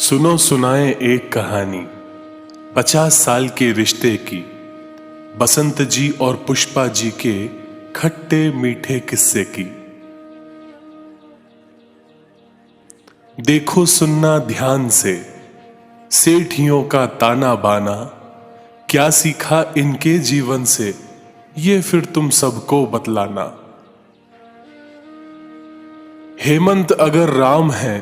सुनो सुनाए एक कहानी 50 साल के रिश्ते की, बसंत जी और पुष्पा जी के खट्टे मीठे किस्से की। देखो सुनना ध्यान से, सेठियों का ताना बाना, क्या सीखा इनके जीवन से, ये फिर तुम सबको बतलाना। हेमंत अगर राम है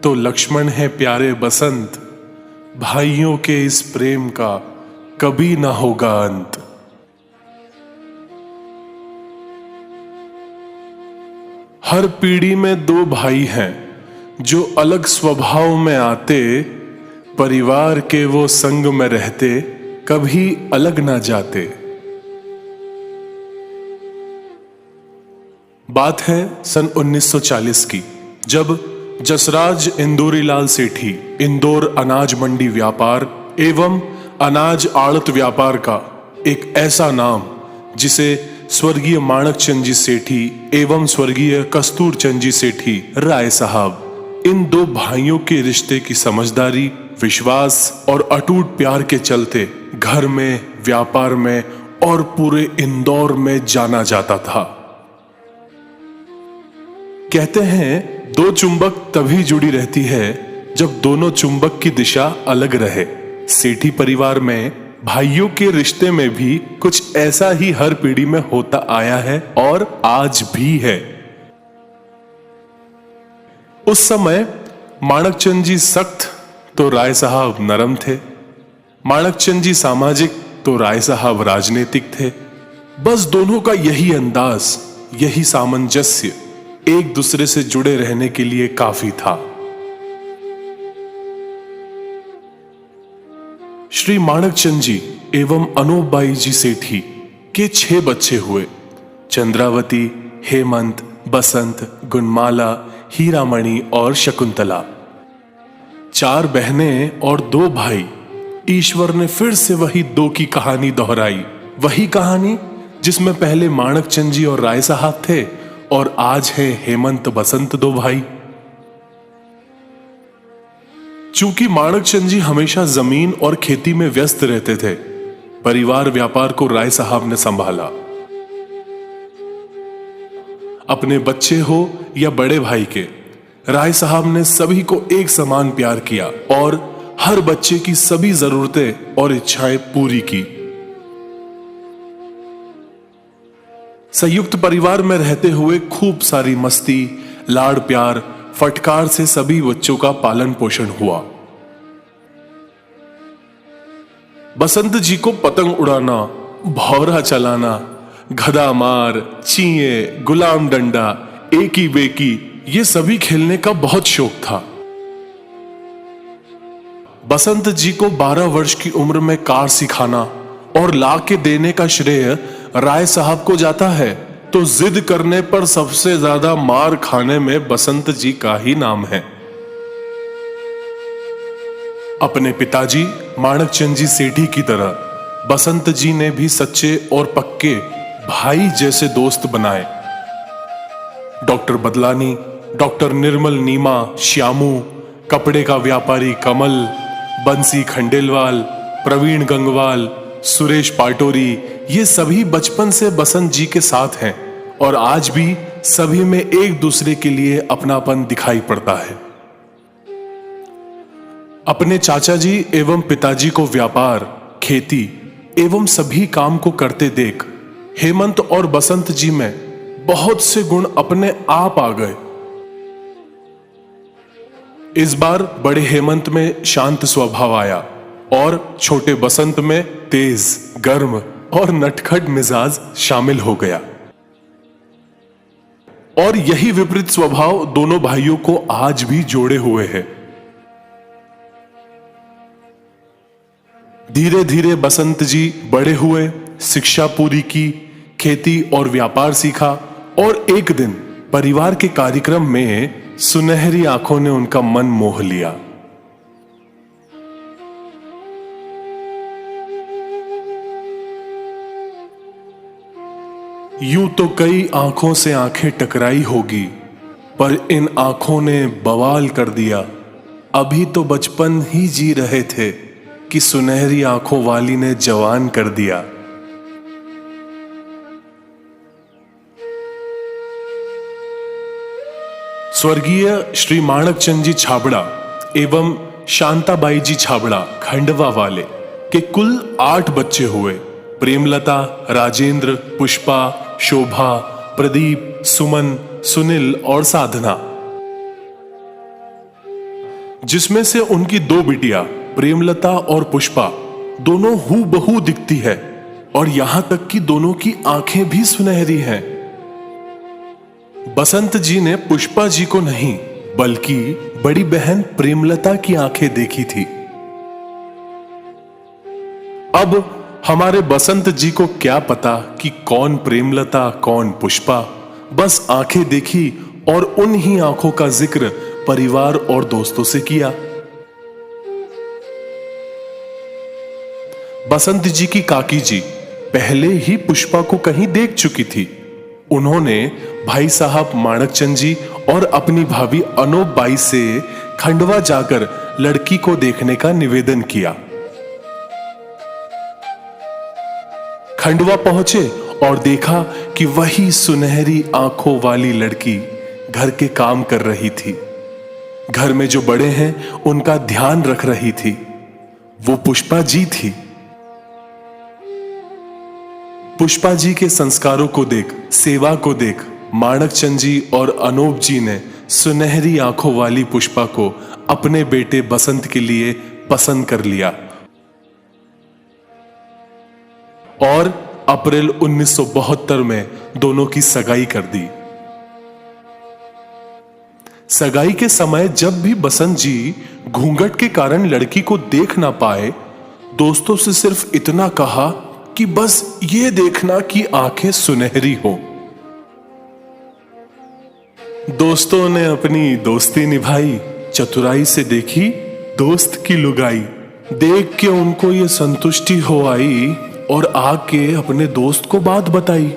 तो लक्ष्मण है प्यारे बसंत, भाइयों के इस प्रेम का कभी ना होगा अंत। हर पीढ़ी में दो भाई हैं जो अलग स्वभाव में आते, परिवार के वो संग में रहते, कभी अलग ना जाते। बात है सन 1940 की, जब जसराज इंदौरीलाल सेठी इंदौर अनाज मंडी व्यापार एवं अनाज आड़त व्यापार का एक ऐसा नाम जिसे स्वर्गीय माणक चंद जी सेठी एवं स्वर्गीय कस्तूर चंद जी सेठी राय साहब, इन दो भाइयों के रिश्ते की समझदारी, विश्वास और अटूट प्यार के चलते घर में, व्यापार में और पूरे इंदौर में जाना जाता था। कहते हैं दो चुंबक तभी जुड़ी रहती है जब दोनों चुंबक की दिशा अलग रहे। सेठी परिवार में भाइयों के रिश्ते में भी कुछ ऐसा ही हर पीढ़ी में होता आया है और आज भी है। उस समय माणक चंद जी सख्त तो राय साहब नरम थे, माणक चंद जी सामाजिक तो राय साहब राजनीतिक थे। बस दोनों का यही अंदाज, यही सामंजस्य एक दूसरे से जुड़े रहने के लिए काफी था। श्री माणक चंद जी एवं अनूपबाई जी सेठी के 6 बच्चे हुए। चंद्रावती, हेमंत, बसंत, गुणमाला, हीरामणि और शकुंतला। 4 बहनें और 2 भाई। ईश्वर ने फिर से वही 2 की कहानी दोहराई, वही कहानी जिसमें पहले माणक चंद जी और राय साहब थे और आज है हेमंत बसंत 2 भाई। चूंकि माणक चंद जी हमेशा जमीन और खेती में व्यस्त रहते थे, परिवार व्यापार को राय साहब ने संभाला। अपने बच्चे हो या बड़े भाई के, राय साहब ने सभी को एक समान प्यार किया और हर बच्चे की सभी जरूरतें और इच्छाएं पूरी की। संयुक्त परिवार में रहते हुए खूब सारी मस्ती, लाड़ प्यार, फटकार से सभी बच्चों का पालन पोषण हुआ। बसंत जी को पतंग उड़ाना, भौरा चलाना, गधा मार, चींये, गुलाम डंडा, एकी बेकी, ये सभी खेलने का बहुत शौक था। बसंत जी को 12 वर्ष की उम्र में कार सिखाना और ला के देने का श्रेय राय साहब को जाता है, तो जिद करने पर सबसे ज्यादा मार खाने में बसंत जी का ही नाम है। अपने पिताजी माणक चंद जी सेठी की तरह बसंत जी ने भी सच्चे और पक्के भाई जैसे दोस्त बनाए। डॉक्टर बदलानी, डॉक्टर निर्मल नीमा श्यामू, कपड़े का व्यापारी कमल, बंसी खंडेलवाल, प्रवीण गंगवाल, सुरेश पाटोरी, ये सभी बचपन से बसंत जी के साथ हैं और आज भी सभी में एक दूसरे के लिए अपनापन दिखाई पड़ता है। अपने चाचा जी एवं पिताजी को व्यापार, खेती एवं सभी काम को करते देख हेमंत और बसंत जी में बहुत से गुण अपने आप आ गए। इस बार बड़े हेमंत में शांत स्वभाव आया और छोटे बसंत में तेज, गर्म और नटखट मिजाज शामिल हो गया। और यही विपरीत स्वभाव दोनों भाइयों को आज भी जोड़े हुए है। धीरे धीरे बसंत जी बड़े हुए, शिक्षा पूरी की, खेती और व्यापार सीखा और एक दिन परिवार के कार्यक्रम में सुनहरी आंखों ने उनका मन मोह लिया। यूं तो कई आंखों से आंखें टकराई होगी, पर इन आंखों ने बवाल कर दिया। अभी तो बचपन ही जी रहे थे कि सुनहरी आंखों वाली ने जवान कर दिया। स्वर्गीय श्री माणकचंद जी छाबड़ा एवं शांताबाई जी छाबड़ा खंडवा वाले के कुल 8 बच्चे हुए। प्रेमलता, राजेंद्र, पुष्पा, शोभा, प्रदीप, सुमन, सुनील और साधना, जिसमें से उनकी 2 बिटिया प्रेमलता और पुष्पा दोनों हूबहू दिखती है और यहां तक कि दोनों की आंखें भी सुनहरी हैं। बसंत जी ने पुष्पा जी को नहीं बल्कि बड़ी बहन प्रेमलता की आंखें देखी थी। अब हमारे बसंत जी को क्या पता कि कौन प्रेमलता कौन पुष्पा, बस आंखें देखी और उन ही आंखों का जिक्र परिवार और दोस्तों से किया। बसंत जी की काकी जी पहले ही पुष्पा को कहीं देख चुकी थी। उन्होंने भाई साहब माणकचंद जी और अपनी भाभी अनोप बाई से खंडवा जाकर लड़की को देखने का निवेदन किया। खंडवा पहुंचे और देखा कि वही सुनहरी आंखों वाली लड़की घर के काम कर रही थी। घर में जो बड़े हैं उनका ध्यान रख रही थी। वो पुष्पा जी थी। पुष्पा जी के संस्कारों को देख, सेवा को देख माणकचंद जी और अनूप जी ने सुनहरी आंखों वाली पुष्पा को अपने बेटे बसंत के लिए पसंद कर लिया और अप्रैल 1972 में दोनों की सगाई कर दी। सगाई के समय जब भी बसंत जी घूंघट के कारण लड़की को देख ना पाए, दोस्तों से सिर्फ इतना कहा कि बस ये देखना कि आंखें सुनहरी हो। दोस्तों ने अपनी दोस्ती निभाई, चतुराई से देखी दोस्त की लुगाई। देख के उनको ये संतुष्टि हो आई और आके अपने दोस्त को बात बताई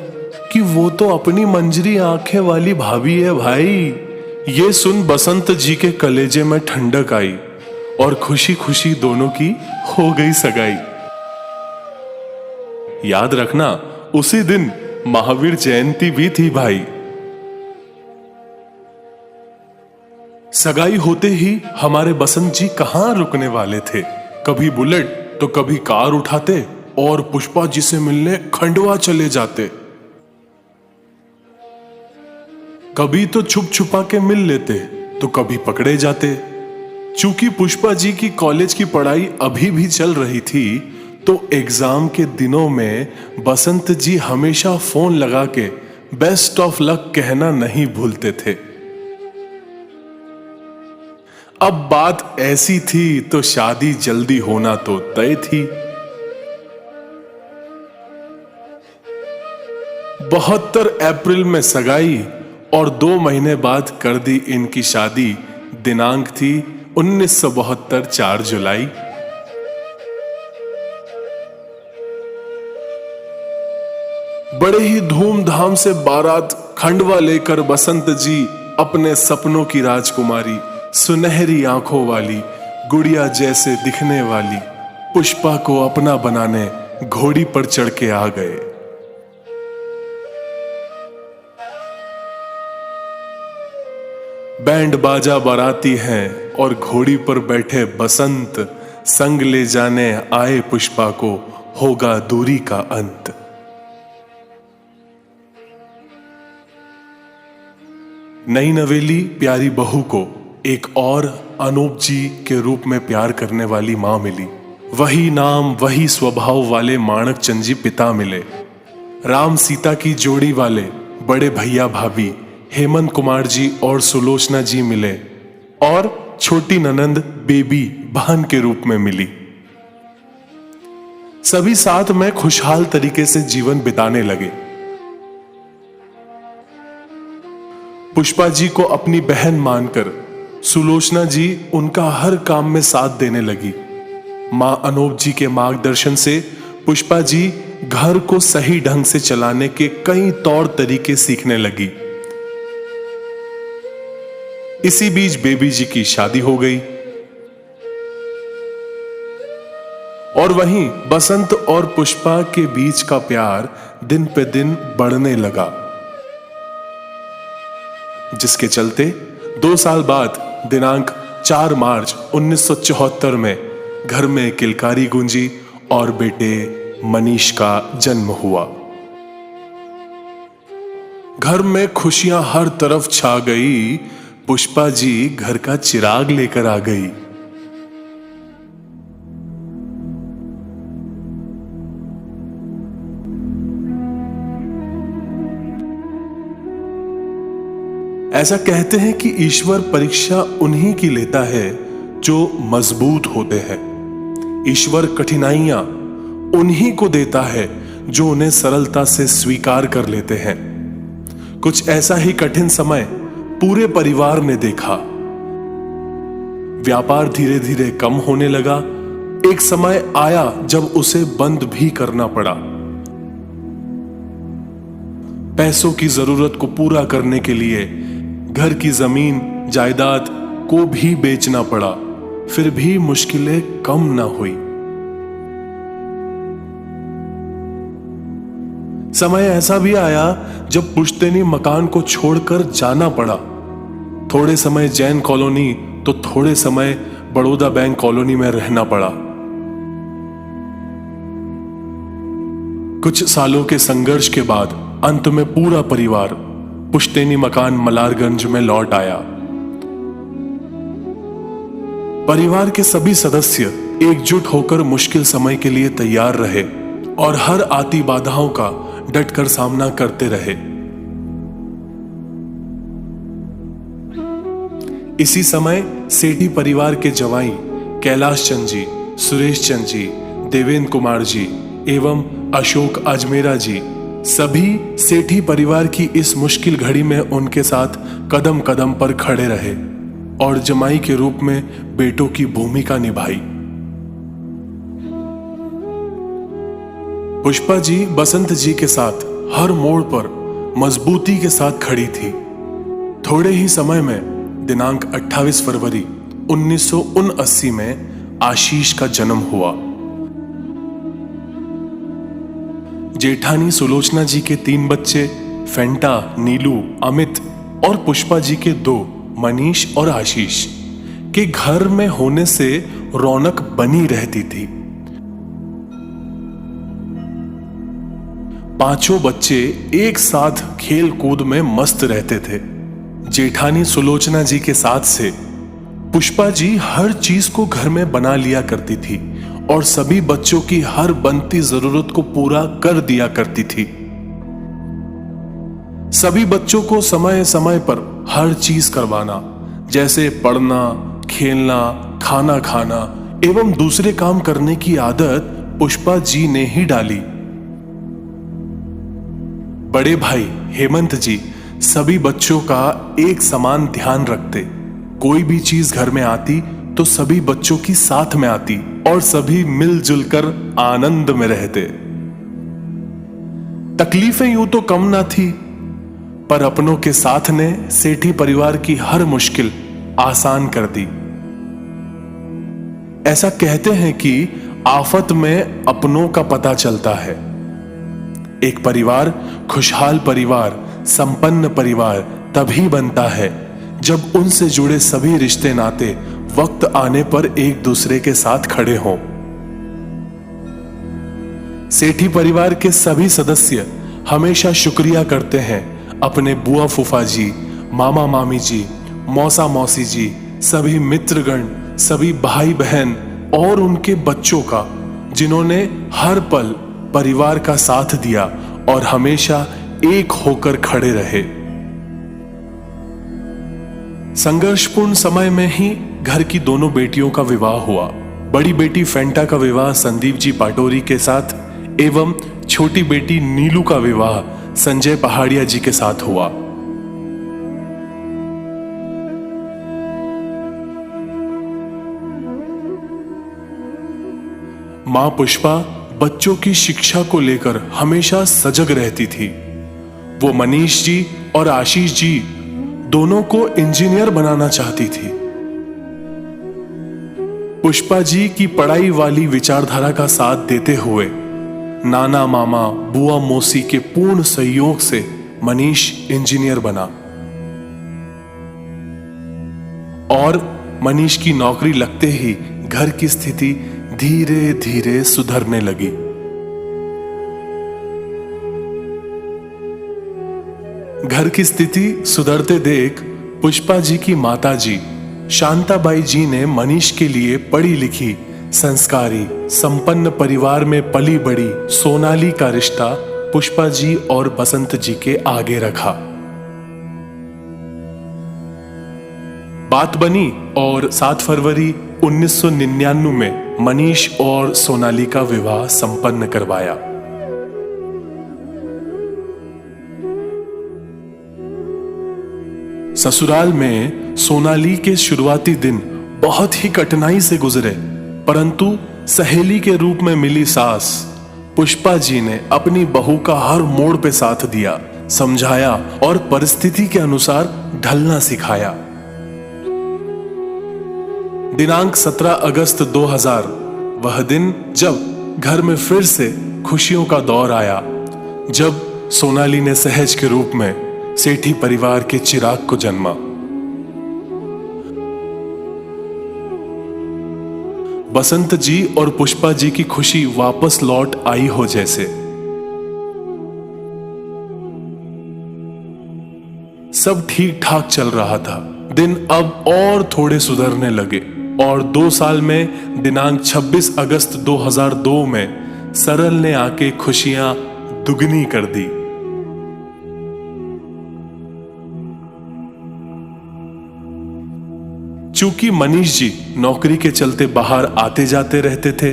कि वो तो अपनी मंजरी आंखें वाली भाभी है भाई। ये सुन बसंत जी के कलेजे में ठंडक आई और खुशी खुशी दोनों की हो गई सगाई। याद रखना, उसी दिन महावीर जयंती भी थी भाई। सगाई होते ही हमारे बसंत जी कहां रुकने वाले थे। कभी बुलेट तो कभी कार उठाते और पुष्पा जी से मिलने खंडवा चले जाते। कभी तो छुप छुपा के मिल लेते तो कभी पकड़े जाते। चूंकि पुष्पा जी की कॉलेज की पढ़ाई अभी भी चल रही थी, तो एग्जाम के दिनों में बसंत जी हमेशा फोन लगा के बेस्ट ऑफ लक कहना नहीं भूलते थे। अब बात ऐसी थी तो शादी जल्दी होना तो तय थी। 72 अप्रैल में सगाई और 2 महीने बाद कर दी इनकी शादी। दिनांक थी 1972 4 जुलाई। बड़े ही धूमधाम से बारात खंडवा लेकर बसंत जी अपने सपनों की राजकुमारी, सुनहरी आंखों वाली, गुड़िया जैसे दिखने वाली पुष्पा को अपना बनाने घोड़ी पर चढ़ के आ गए। बैंड बाजा बाराती हैं और घोड़ी पर बैठे बसंत, संग ले जाने आए पुष्पा को, होगा दूरी का अंत। नई नवेली प्यारी बहू को एक और अनूप जी के रूप में प्यार करने वाली मां मिली। वही नाम वही स्वभाव वाले माणकचंद जी पिता मिले। राम सीता की जोड़ी वाले बड़े भैया भाभी हेमंत कुमार जी और सुलोचना जी मिले और छोटी ननंद बेबी बहन के रूप में मिली। सभी साथ में खुशहाल तरीके से जीवन बिताने लगे। पुष्पा जी को अपनी बहन मानकर सुलोचना जी उनका हर काम में साथ देने लगी। मां अनूप जी के मार्गदर्शन से पुष्पा जी घर को सही ढंग से चलाने के कई तौर तरीके सीखने लगी। इसी बीच बेबी जी की शादी हो गई। और वहीं बसंत और पुष्पा के बीच का प्यार दिन पे दिन बढ़ने लगा, जिसके चलते 2 साल बाद दिनांक 4 मार्च 1974 में घर में किलकारी गूंजी और बेटे मनीष का जन्म हुआ। घर में खुशियां हर तरफ छा गई। पुष्पा जी घर का चिराग लेकर आ गई। ऐसा कहते हैं कि ईश्वर परीक्षा उन्हीं की लेता है जो मजबूत होते हैं। ईश्वर कठिनाइयां उन्हीं को देता है जो उन्हें सरलता से स्वीकार कर लेते हैं। कुछ ऐसा ही कठिन समय पूरे परिवार ने देखा। व्यापार धीरे धीरे कम होने लगा। एक समय आया जब उसे बंद भी करना पड़ा। पैसों की जरूरत को पूरा करने के लिए घर की जमीन जायदाद को भी बेचना पड़ा। फिर भी मुश्किलें कम ना हुई। समय ऐसा भी आया जब पुश्तैनी मकान को छोड़कर जाना पड़ा। थोड़े समय जैन कॉलोनी तो थोड़े समय बड़ौदा बैंक कॉलोनी में रहना पड़ा। कुछ सालों के संघर्ष के बाद अंत में पूरा परिवार पुश्तैनी मकान मलारगंज में लौट आया। परिवार के सभी सदस्य एकजुट होकर मुश्किल समय के लिए तैयार रहे और हर आती बाधाओं का डटकर सामना करते रहे। इसी समय सेठी परिवार के जवाई कैलाश चंद जी, सुरेश चंद जी, देवेंद्र कुमार जी एवं अशोक अजमेरा जी सभी सेठी परिवार की इस मुश्किल घड़ी में उनके साथ कदम कदम पर खड़े रहे और जमाई के रूप में बेटों की भूमिका निभाई। पुष्पा जी बसंत जी के साथ हर मोड़ पर मजबूती के साथ खड़ी थी। थोड़े ही समय में दिनांक 28 फरवरी 1979 में आशीष का जन्म हुआ। जेठानी सुलोचना जी के 3 बच्चे फेंटा, नीलू, अमित और पुष्पा जी के 2 मनीष और आशीष के घर में होने से रौनक बनी रहती थी। पांचों बच्चे एक साथ खेल कूद में मस्त रहते थे। जेठानी सुलोचना जी के साथ से पुष्पा जी हर चीज को घर में बना लिया करती थी और सभी बच्चों की हर बनती जरूरत को पूरा कर दिया करती थी। सभी बच्चों को समय समय पर हर चीज करवाना, जैसे पढ़ना, खेलना, खाना खाना एवं दूसरे काम करने की आदत पुष्पा जी ने ही डाली। बड़े भाई हेमंत जी सभी बच्चों का एक समान ध्यान रखते। कोई भी चीज घर में आती तो सभी बच्चों की साथ में आती और सभी मिलजुल कर आनंद में रहते। तकलीफें यूं तो कम ना थी, पर अपनों के साथ ने सेठी परिवार की हर मुश्किल आसान कर दी। ऐसा कहते हैं कि आफत में अपनों का पता चलता है। एक परिवार, खुशहाल परिवार, संपन्न परिवार तभी बनता है जब उनसे जुड़े सभी रिश्ते नाते वक्त आने पर एक दूसरे के साथ खड़े हों। सेठी परिवार के सभी सदस्य हमेशा शुक्रिया करते हैं अपने बुआ फूफा जी, मामा मामी जी, मौसा मौसी जी, सभी मित्रगण, सभी भाई बहन और उनके बच्चों का, जिन्होंने हर पल परिवार का साथ दिया और हमेशा एक होकर खड़े रहे। संघर्षपूर्ण समय में ही घर की दोनों बेटियों का विवाह हुआ। बड़ी बेटी फेंटा का विवाह संदीप जी पाटोरी के साथ एवं छोटी बेटी नीलू का विवाह संजय पहाड़िया जी के साथ हुआ। मां पुष्पा बच्चों की शिक्षा को लेकर हमेशा सजग रहती थी। वो मनीष जी और आशीष जी दोनों को इंजीनियर बनाना चाहती थी। पुष्पा जी की पढ़ाई वाली विचारधारा का साथ देते हुए नाना मामा बुआ मौसी के पूर्ण सहयोग से मनीष इंजीनियर बना और मनीष की नौकरी लगते ही घर की स्थिति धीरे धीरे सुधरने लगी। घर की स्थिति सुधरते देख पुष्पा जी की माता जी शांताबाई जी ने मनीष के लिए पढ़ी लिखी, संस्कारी, संपन्न परिवार में पली बड़ी सोनाली का रिश्ता पुष्पा जी और बसंत जी के आगे रखा। बात बनी और 7 फरवरी 1999 में मनीष और सोनाली का विवाह संपन्न करवाया। ससुराल में सोनाली के शुरुआती दिन बहुत ही कठिनाई से गुजरे, परंतु सहेली के रूप में मिली सास पुष्पा जी ने अपनी बहू का हर मोड़ पे साथ दिया, समझाया और परिस्थिति के अनुसार ढलना सिखाया। दिनांक 17 अगस्त 2000 वह दिन जब घर में फिर से खुशियों का दौर आया, जब सोनाली ने सहज के रूप में सेठी परिवार के चिराग को जन्मा। बसंत जी और पुष्पा जी की खुशी वापस लौट आई हो जैसे। सब ठीक ठाक चल रहा था। दिन अब और थोड़े सुधरने लगे और 2 साल में दिनांक 26 अगस्त 2002 में सरल ने आके खुशियां दुगनी कर दी। चूंकि मनीष जी नौकरी के चलते बाहर आते जाते रहते थे,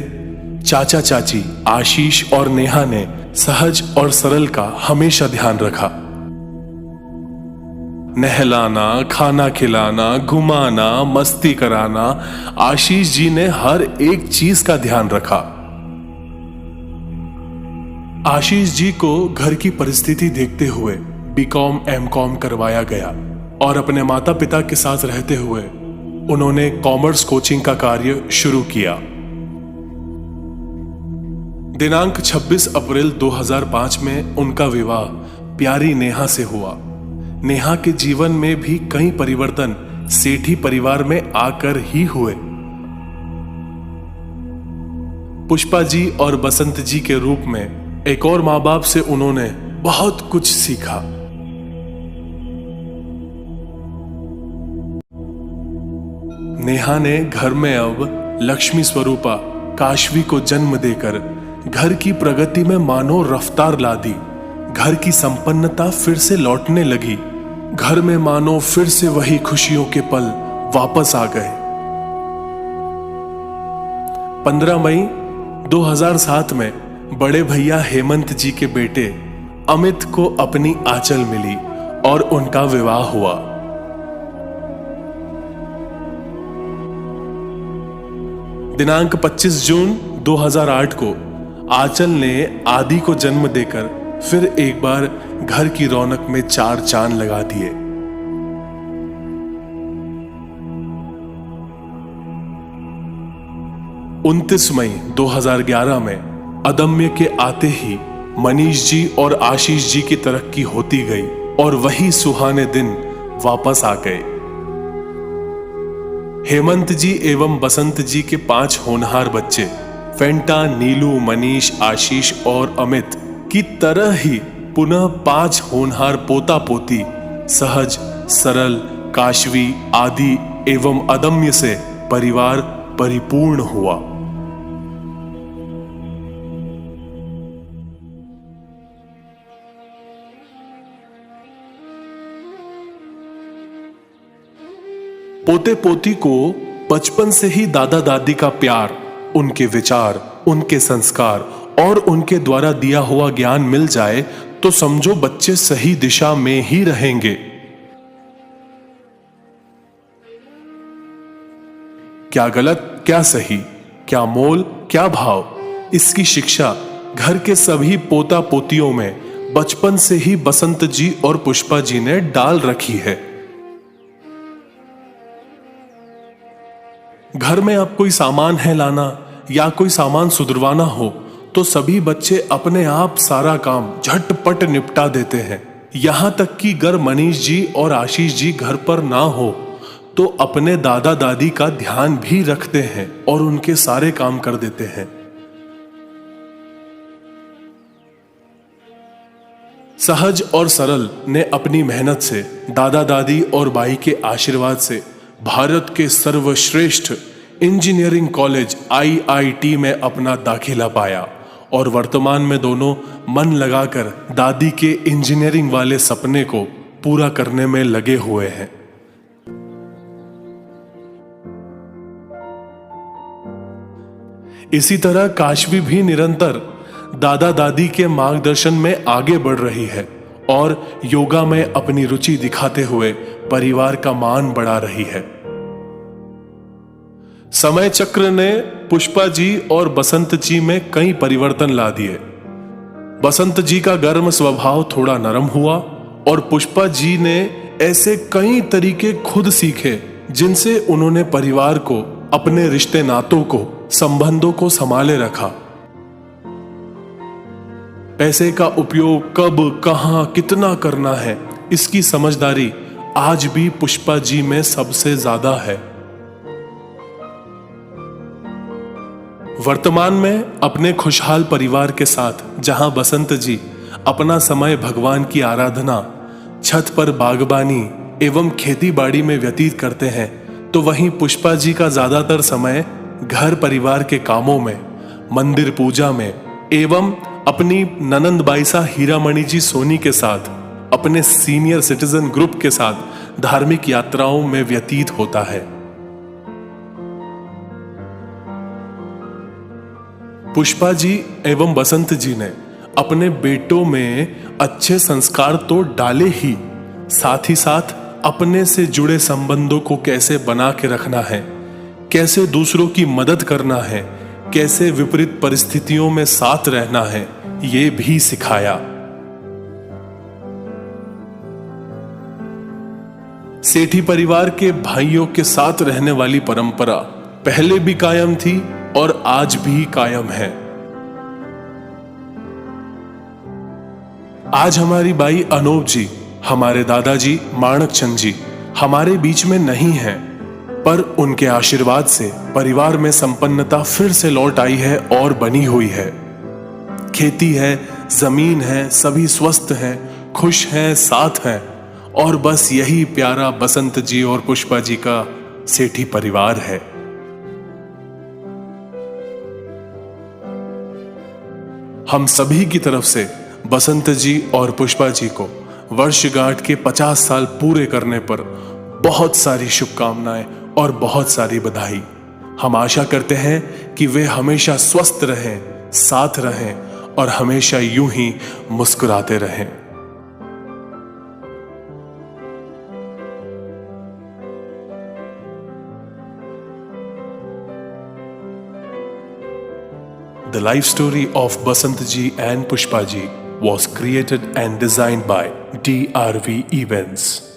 चाचा चाची आशीष और नेहा ने सहज और सरल का हमेशा ध्यान रखा। नहलाना, खाना खिलाना, घुमाना, मस्ती कराना, आशीष जी ने हर एक चीज का ध्यान रखा। आशीष जी को घर की परिस्थिति देखते हुए बीकॉम एमकॉम करवाया गया और अपने माता पिता के साथ रहते हुए उन्होंने कॉमर्स कोचिंग का कार्य शुरू किया। दिनांक 26 अप्रैल 2005 में उनका विवाह प्यारी नेहा से हुआ। नेहा के जीवन में भी कई परिवर्तन सेठी परिवार में आकर ही हुए। पुष्पा जी और बसंत जी के रूप में एक और मां बाप से उन्होंने बहुत कुछ सीखा। नेहा ने घर में अब लक्ष्मी स्वरूपा काशवी को जन्म देकर घर की प्रगति में मानो रफ्तार ला दी। घर की संपन्नता फिर से लौटने लगी। घर में मानो फिर से वही खुशियों के पल वापस आ गए। 15 मई 2007 में बड़े भैया हेमंत जी के बेटे अमित को अपनी आंचल मिली और उनका विवाह हुआ। दिनांक 25 जून 2008 को आंचल ने आदि को जन्म देकर फिर एक बार घर की रौनक में 4 चांद लगा दिए। उनतीस मई 2011 में अदम्य के आते ही मनीष जी और आशीष जी की तरक्की होती गई और वही सुहाने दिन वापस आ गए। हेमंत जी एवं बसंत जी के 5 होनहार बच्चे फेंटा, नीलू, मनीष, आशीष और अमित की तरह ही पुनः 5 होनहार पोता पोती सहज, सरल, काशवी, आदि एवं अदम्य से परिवार परिपूर्ण हुआ। पोते पोती को बचपन से ही दादा दादी का प्यार, उनके विचार, उनके संस्कार और उनके द्वारा दिया हुआ ज्ञान मिल जाए तो समझो बच्चे सही दिशा में ही रहेंगे। क्या गलत, क्या सही, क्या मोल, क्या भाव, इसकी शिक्षा घर के सभी पोता पोतियों में बचपन से ही बसंत जी और पुष्पा जी ने डाल रखी है। घर में अब कोई सामान है लाना या कोई सामान सुधरवाना हो तो सभी बच्चे अपने आप सारा काम झटपट निपटा देते हैं। यहाँ तक कि अगर मनीष जी और आशीष जी घर पर ना हो तो अपने दादा दादी का ध्यान भी रखते हैं और उनके सारे काम कर देते हैं। सहज और सरल ने अपनी मेहनत से, दादा दादी और बाई के आशीर्वाद से भारत के सर्वश्रेष्ठ इंजीनियरिंग कॉलेज IIT में अपना दाखिला पाया और वर्तमान में दोनों मन लगाकर दादी के इंजीनियरिंग वाले सपने को पूरा करने में लगे हुए हैं। इसी तरह काशवी भी निरंतर दादा दादी के मार्गदर्शन में आगे बढ़ रही है और योगा में अपनी रुचि दिखाते हुए परिवार का मान बढ़ा रही है। समय चक्र ने पुष्पा जी और बसंत जी में कई परिवर्तन ला दिए। बसंत जी का गर्म स्वभाव थोड़ा नरम हुआ और पुष्पा जी ने ऐसे कई तरीके खुद सीखे जिनसे उन्होंने परिवार को, अपने रिश्ते नातों को, संबंधों को संभाले रखा। पैसे का उपयोग कब, कहां, कितना करना है, इसकी समझदारी आज भी पुष्पा जी में सबसे ज्यादा है। वर्तमान में अपने खुशहाल परिवार के साथ जहां बसंत जी अपना समय भगवान की आराधना, छत पर बागबानी एवं खेती बाड़ी में व्यतीत करते हैं, तो वहीं पुष्पा जी का ज्यादातर समय घर परिवार के कामों में, मंदिर पूजा में एवं अपनी ननंद बाईसा हीरामणि जी सोनी के साथ, अपने सीनियर सिटीजन ग्रुप के साथ धार्मिक यात्राओं में व्यतीत होता है। पुष्पा जी एवं बसंत जी ने अपने बेटों में अच्छे संस्कार तो डाले ही, साथ ही साथ अपने से जुड़े संबंधों को कैसे बना के रखना है, कैसे दूसरों की मदद करना है, कैसे विपरीत परिस्थितियों में साथ रहना है, ये भी सिखाया। सेठी परिवार के भाइयों के साथ रहने वाली परंपरा पहले भी कायम थी और आज भी कायम है। आज हमारी बाई अनूप जी, हमारे दादाजी माणकचंद जी हमारे बीच में नहीं हैं, पर उनके आशीर्वाद से परिवार में संपन्नता फिर से लौट आई है और बनी हुई है। खेती है, जमीन है, सभी स्वस्थ हैं, खुश हैं, साथ हैं और बस यही प्यारा बसंत जी और पुष्पा जी का सेठी परिवार है। हम सभी की तरफ से बसंत जी और पुष्पा जी को वर्षगांठ के 50 साल पूरे करने पर बहुत सारी शुभकामनाएं और बहुत सारी बधाई। हम आशा करते हैं कि वे हमेशा स्वस्थ रहें, साथ रहें और हमेशा यूं ही मुस्कुराते रहें। The life story of Basant ji and Pushpa ji was created and designed by DRV Events.